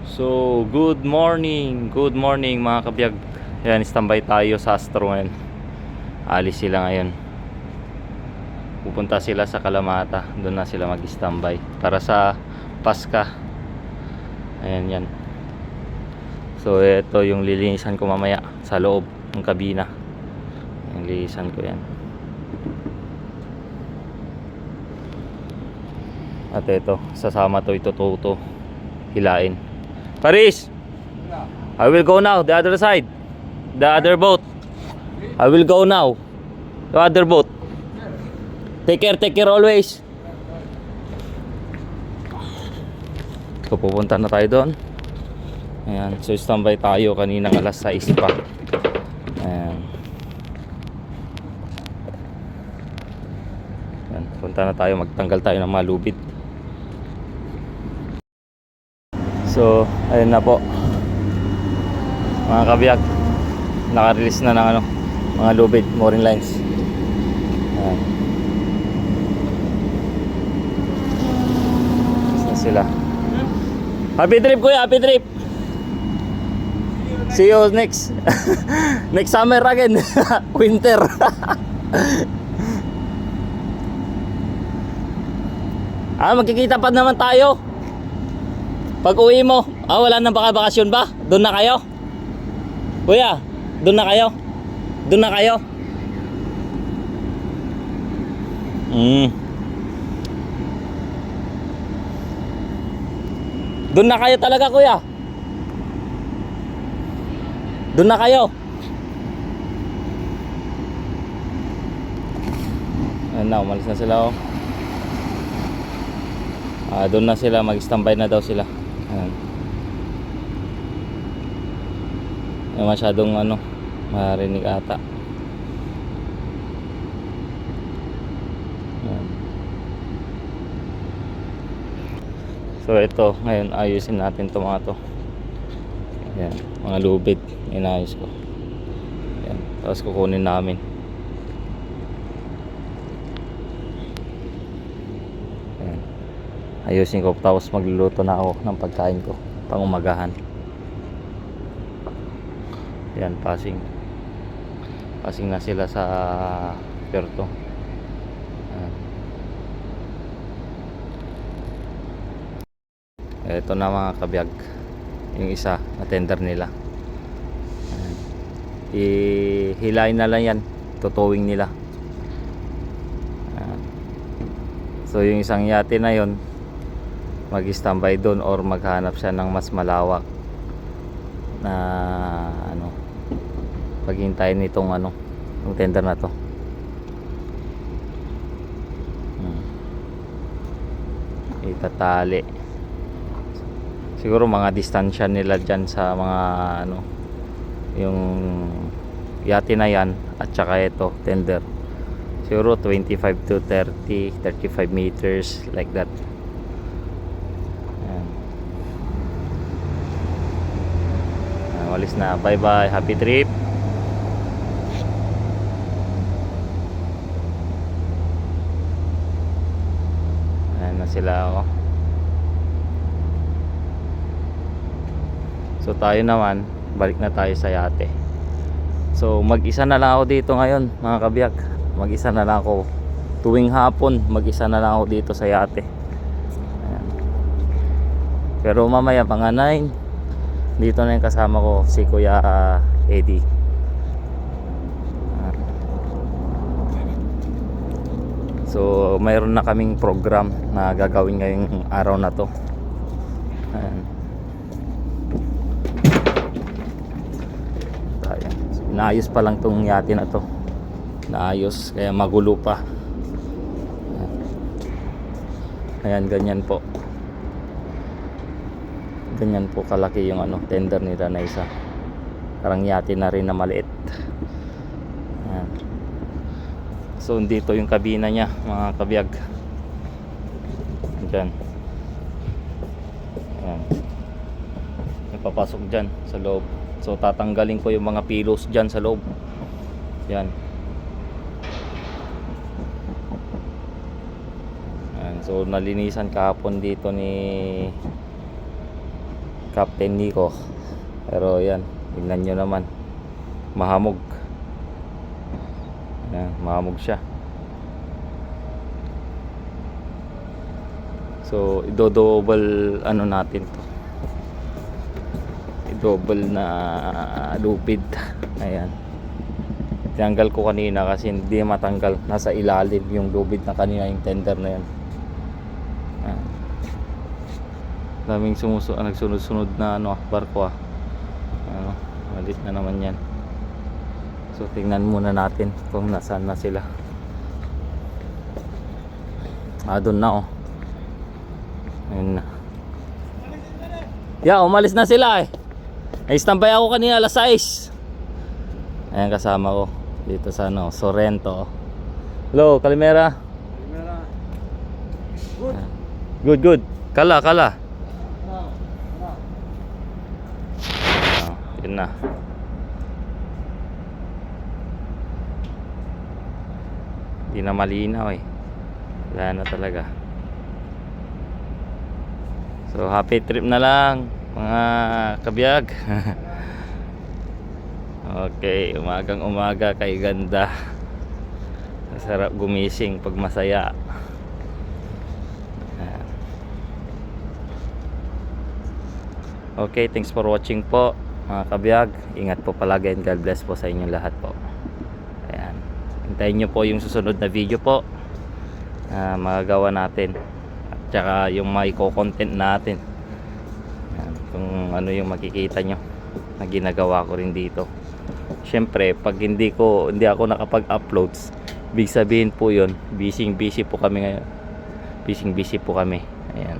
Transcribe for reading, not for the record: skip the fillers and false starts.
So, good morning mga kabiyag. Ayan, standby tayo sa Astro ngayon. Alis sila ngayon. Pupunta sila sa Kalamata. Doon na sila mag-standby para sa Paska. Ayan yan. So, ito yung lilinisan ko mamaya sa loob ng kabina. Yung lilinisan ko yan. At ito, sasama to, itututo, hilain. Paris, I will go now, the other side. The other boat. I will go now. The other boat. Take care always. So, pupunta na tayo doon. Ayan, so standby tayo kaninang alas 6 pa. Ayan. Ayan, punta na tayo, magtanggal tayo ng mga lubid. So, ayun na po mga kabiyag, naka-release na ng mga lubid, mooring lines. Ayan. Release na sila. Happy trip kuya, happy trip. See you next next summer again. Winter. Magkikita pa naman tayo pag uwi mo. Wala nang bakasyon ba? Doon na kayo? Kuya, doon na kayo? Doon na kayo? Doon na kayo talaga kuya? Doon na kayo? Ayan na, umalis na sila oh. Doon na sila, mag-standby na daw sila. Ayan. Masyadong marinig ata. Ayan. So ito, ngayon ayusin natin to mga to. Ayan, mga lubid, inayos ko. Ayan, tapos kukunin namin. Ayan. Ayusin ko, tapos magluluto na ako ng pagkain ko pang umagahan. Ayan, passing na sila sa Puerto. Ito na mga kabiyag, yung isa na tender nila. Ihilain na lang yan, tutuwing nila. So yung isang yate na yon, mag-standby doon or maghanap siya ng mas malawak na paghintayin nitong yung tender na to. Itatali siguro mga distansya nila dyan sa mga yung yate na yan at saka ito tender, siguro 25 to 35 meters like that. Walis na, bye bye, happy trip. Ayan na sila oh. So tayo naman, balik na tayo sa yate. So mag-isa na lang ako dito ngayon mga kabiyak. Mag-isa na lang ako tuwing hapon, mag-isa na lang ako dito sa yate. Ayan. Pero mamaya pang 9, dito na yung kasama ko, si Kuya Eddie. So mayroon na kaming program na gagawin ngayong araw na to. Ayan. Naayos pa lang tong yate na to. Naayos, kaya magulo pa. Ayan, ganyan po. Ganyan po kalaki yung tender nila na isa. Parang yate na rin na maliit. Ayan. So dito yung kabina niya mga kabiyag. Diyan. Ayan. Napapasok dyan sa loob. So tatanggalin ko yung mga pillows dyan sa loob. Yan. So nalinisan kahapon dito ni Captain Nico. Pero yan, tingnan nyo naman, mahamog. Yan, mahamog siya. So ido-double ano natin to, i-double na lupid. Ayan, tinanggal ko kanina kasi hindi matanggal, nasa ilalim yung lupid na kanina, yung tender na yan. Ayan. Daming nagsunod-sunod na ano, barko ano, malit na naman yan. So tingnan muna natin kung nasaan na sila. Doon na ayun na. Yeah, umalis na sila ay standby ako kanina alas 6. Ayan, kasama ko dito sa Sorrento. Hello, Kalimera. Good. Kala. Yun na. Hindi na malinaw wala na talaga. So happy trip na lang mga kabiyag. Okay, umaga kay ganda. Sarap gumising pag masaya. Okay, thanks for watching po mga kabiyag. Ingat po palagi and God bless po sa inyong lahat po. Ayan, hintayin nyo po yung susunod na video po magagawa natin, at saka yung may content natin. Ayan, kung ano yung makikita nyo na ginagawa ko rin dito. Syempre pag hindi ako nakapag-uploads, big sabihin po yun busy po kami ngayon. Busy po kami. Ayan.